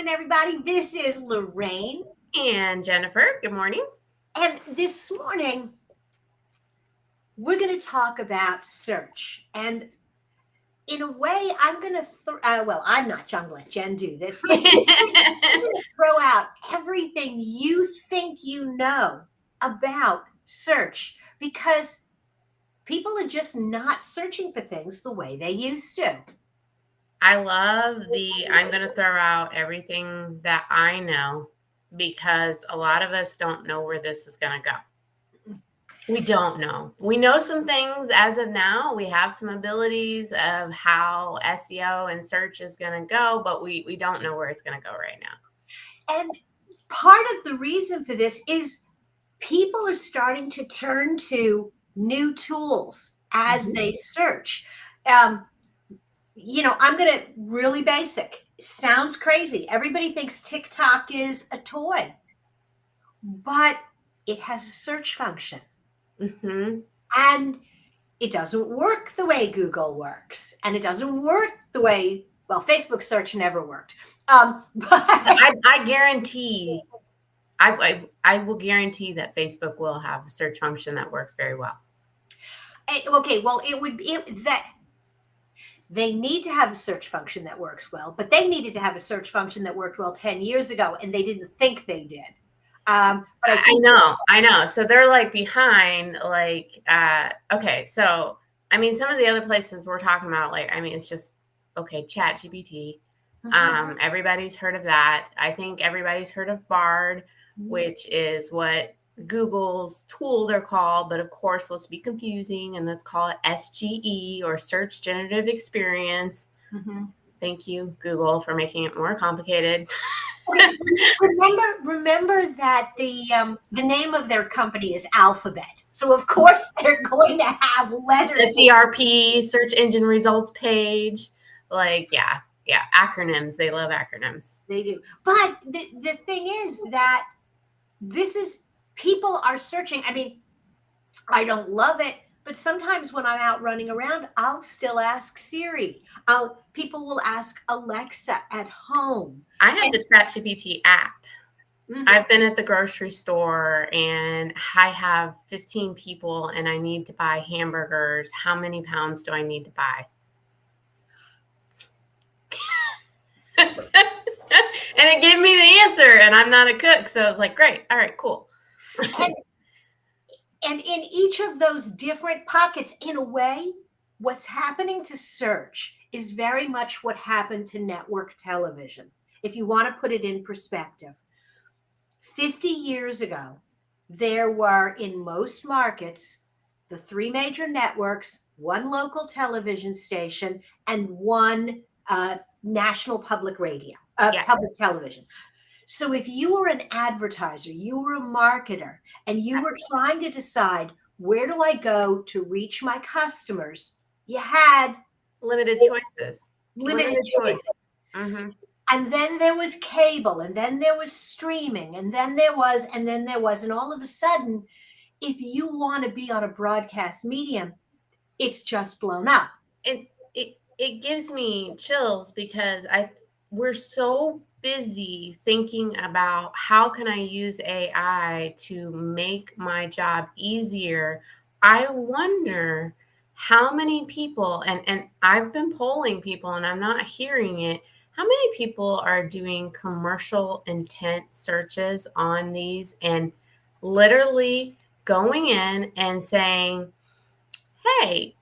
morning, everybody. This is Lorraine. And Jennifer, good morning. And this morning, we're going to talk about search. And in a way, I'm going to, I'm not. I'm going to let Jen do this, but I'm going to throw out everything you think you know about search because people are just not searching for things the way they used to. I love I'm going to throw out everything that I know because a lot of us don't know where this is going to go. We don't know. We know some things as of now. We have some abilities of how SEO and search is going to go, but we don't know where it's going to go right now. And part of the reason for this is people are starting to turn to new tools as they search. I'm going to really basic. Sounds crazy. Everybody thinks TikTok is a toy, but it has a search function. And it doesn't work the way Google works. And it doesn't work the way, Facebook search never worked. But I guarantee, I will guarantee that Facebook will have a search function that works very well. Okay, well, it would be that they need to have a search function that works well, but they needed to have a search function that worked well 10 years ago, and they didn't think they did. But I know. So they're like behind, okay. So, I mean, some of the other places we're talking about, it's just, okay, ChatGPT. Everybody's heard of that. I think everybody's heard of Bard, which is what Google's tool they're called, but of course, let's be confusing and let's call it SGE or Search Generative Experience. Thank you, Google, for making it more complicated. Remember that the name of their company is Alphabet, so of course they're going to have letters. SERP, search engine results page, acronyms. They love acronyms. They do, but the thing is that people are searching. I mean, I don't love it, but sometimes when I'm out running around, I'll still ask Siri. People will ask Alexa at home. I have the ChatGPT app. I've been at the grocery store and I have 15 people and I need to buy hamburgers. How many pounds do I need to buy? And it gave me the answer, and I'm not a cook. So I was like, great. All right, cool. And in each of those different pockets, in a way, what's happening to search is very much what happened to network television. If you want to put it in perspective, 50 years ago, there were in most markets, the three major networks, one local television station, and one national public radio, public television. So if you were an advertiser, you were a marketer, and you were trying to decide, where do I go to reach my customers? You had limited choices. Limited choices. And then there was cable, and then there was streaming, and then there was, and all of a sudden, if you want to be on a broadcast medium, it's just blown up. It gives me chills because we're so busy thinking about how can I use AI to make my job easier. I wonder how many people, and I've been polling people and I'm not hearing it, how many people are doing commercial intent searches on these and literally going in and saying, hey,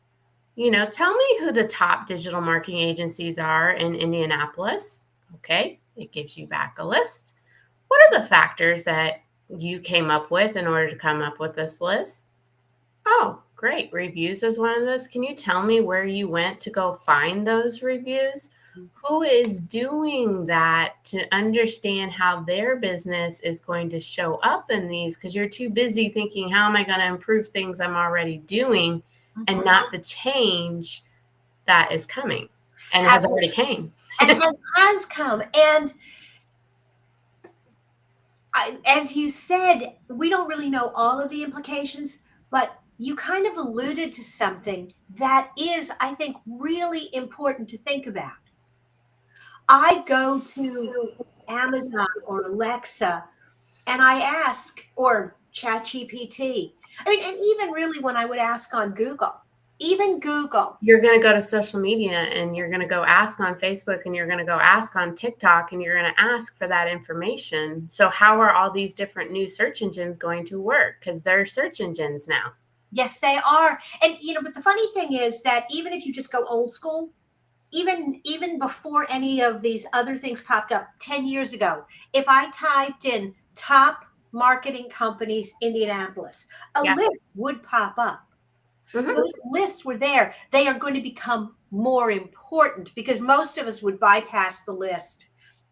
tell me who the top digital marketing agencies are in Indianapolis. Okay, it gives you back a list. What are the factors that you came up with in order to come up with this list? Oh, great. Reviews is one of those. Can you tell me where you went to go find those reviews? Who is doing that to understand how their business is going to show up in these? Because you're too busy thinking, how am I going to improve things I'm already doing and not the change that is coming and has already came. And has come. And as you said, we don't really know all of the implications, but you kind of alluded to something that is, I think, really important to think about. I go to Amazon or Alexa, and I ask, or ChatGPT. I mean, and even really when I would ask on Google, even Google. You're going to go to social media and you're going to go ask on Facebook and you're going to go ask on TikTok and you're going to ask for that information. So how are all these different new search engines going to work? Because they're search engines now. Yes, they are. And but the funny thing is that even if you just go old school, even before any of these other things popped up 10 years ago, if I typed in top marketing companies Indianapolis, a Yeah. list would pop up. Mhm. Those lists were there. They are going to become more important because most of us would bypass the list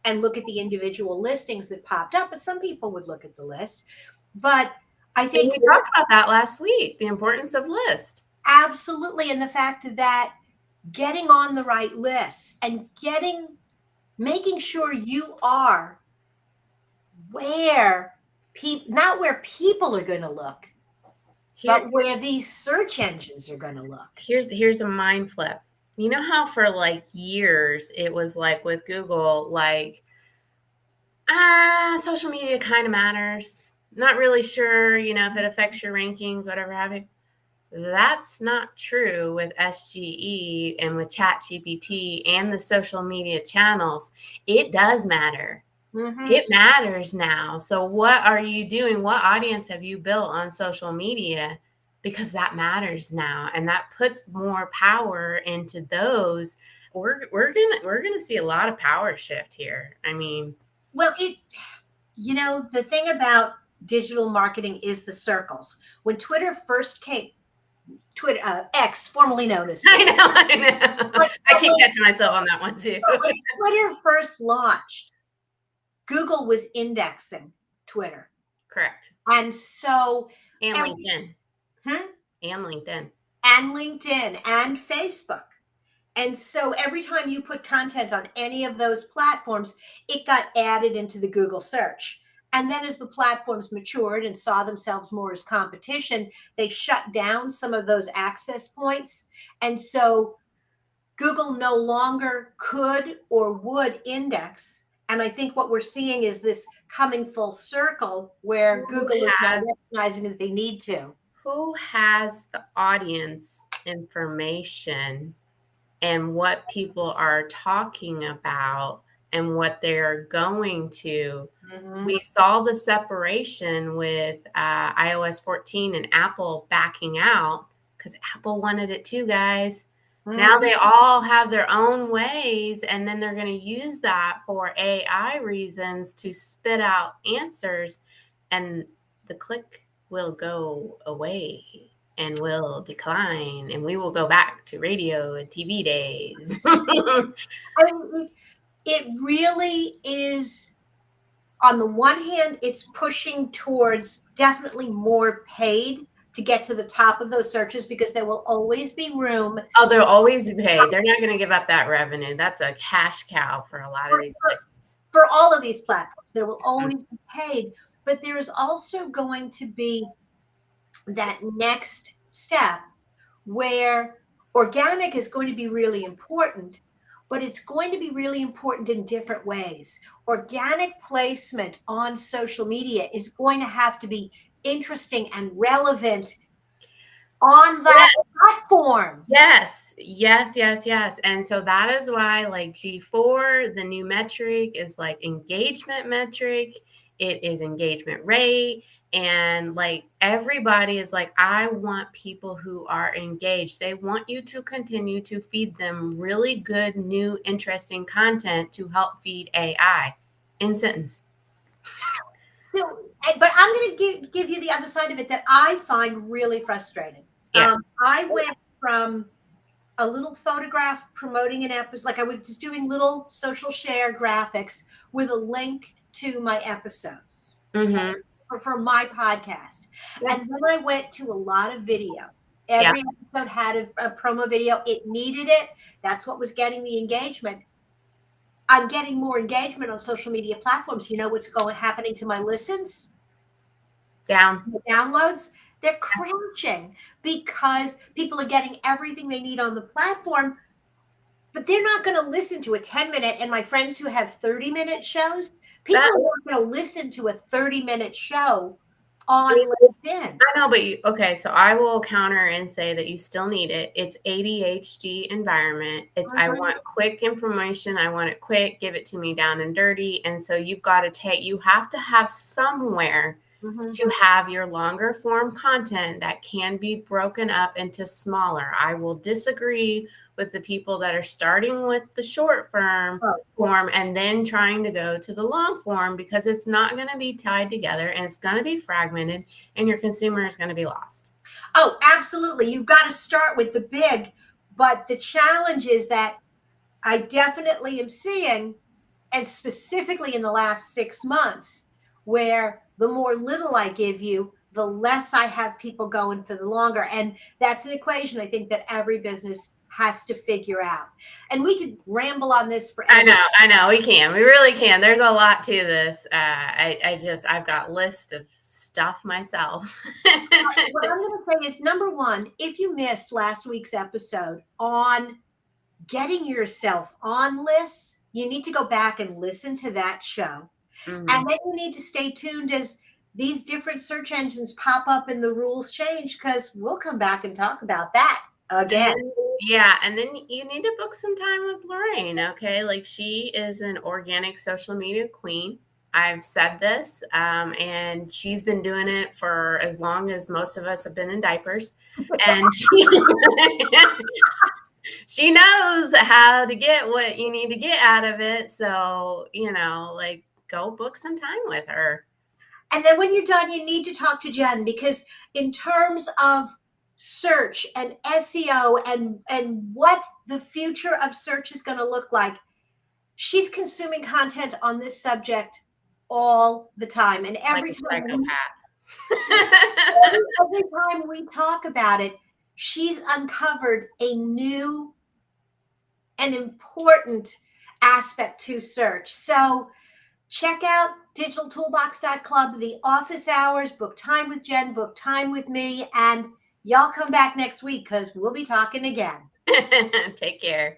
and look at the individual listings that popped up, but some people would look at the list. But I And think we talked about that last week, the importance of list. absolutely, and the fact that getting on the right lists and making sure you are where people, not where people are going to look, Here, but where these search engines are going to look. here's a mind flip. You know how for like years it was like with Google, like, social media kind of matters. Not really sure, if it affects your rankings, whatever have you. That's not true with SGE and with ChatGPT and the social media channels. It does matter. Mm-hmm. It matters now. So what are you doing? What audience have you built on social media? Because that matters now, and that puts more power into those. We're gonna see a lot of power shift here. I mean, Well, the thing about digital marketing is the circles. When Twitter first came, X, formerly known as I Twitter. know, I know. But, I but keep catching myself on that one too. when Twitter first launched, Google was indexing Twitter. Correct. And so, And and, LinkedIn. hmm? And LinkedIn. And LinkedIn and Facebook. And so every time you put content on any of those platforms, it got added into the Google search. And then as the platforms matured and saw themselves more as competition, they shut down some of those access points. And so Google no longer could or would index. And I think what we're seeing is this coming full circle where Who Google is now has recognizing that they need to. who has the audience information and what people are talking about and what they're going to? Mhm. We saw the separation with iOS 14 and Apple backing out because Apple wanted it too, guys. Now Mhm. they all have their own ways, and then they're going to use that for AI reasons to spit out answers, and the click will go away and will decline, and we will go back to radio and TV days. I mean, it really is. On the one hand, it's pushing towards definitely more paid to get to the top of those searches because there will always be room Oh, they'll always be paid. They're not going to give up that revenue. That's a cash cow for a lot of for, these for, places. for all of these platforms. There will Mhm. always be paid, but there is also going to be that next step where organic is going to be really important, but it's going to be really important in different ways. Organic placement on social media is going to have to be interesting and relevant on that platform. Yes, yes, yes, yes. And so that is why, like G4, the new metric is like engagement metric, it is engagement rate. And like everybody is like, I want people who are engaged. They want you to continue to feed them really good, new, interesting content to help feed AI. In sentence. So, but I'm going to give you the other side of it that I find really frustrating. Yeah. I went from a little photograph promoting an episode, like I was just doing little social share graphics with a link to my episodes Mm-hmm. for my podcast. Yeah. And then I went to a lot of video. Yeah. Every episode had a promo video. It needed it. That's what was getting the engagement. I'm getting more engagement on social media platforms. You know what's happening to my listens? Down. Downloads, they're crashing because people are getting everything they need on the platform, but they're not going to listen to a 10-minute. And my friends who have 30-minute shows, People That are not going to listen to a 30-minute show on LinkedIn. I know, but okay, so I will counter and say that you still need it. It's ADHD environment. It's I Mhm. want quick information. I want it quick. Give it to me down and dirty. And so you have to have somewhere Mhm. to have your longer form content that can be broken up into smaller. I will disagree with the people that are starting with the short form and then trying to go to the long form, because it's not going to be tied together and it's going to be fragmented and your consumer is going to be lost. Oh, absolutely. You've got to start with the big, but the challenge is that I definitely am seeing, and specifically in the last 6 months, where the more little I give you, the less I have people going for the longer. And that's an equation I think that every business has to figure out. And we could ramble on this forever. I know, we really can. There's a lot to this. I've got lists of stuff myself. What I'm going to say is number one, if you missed last week's episode on getting yourself on lists, you need to go back and listen to that show. Mhm. And then you need to stay tuned as these different search engines pop up and the rules change, because we'll come back and talk about that And again. then, yeah, and then you need to book some time with Lorraine, okay? Like, she is an organic social media queen. I've said this, and she's been doing it for as long as most of us have been in diapers. And she knows how to get what you need to get out of it. So, like, go book some time with her. And then when you're done, you need to talk to Jen, because in terms of search and SEO and what the future of search is going to look like, she's consuming content on this subject all the time. And Like every a time psychopath. every time we talk about it, she's uncovered a new and important aspect to search. So check out digitaltoolbox.club, the office hours, book time with Jen, book time with me, and y'all come back next week because we'll be talking again. Take care.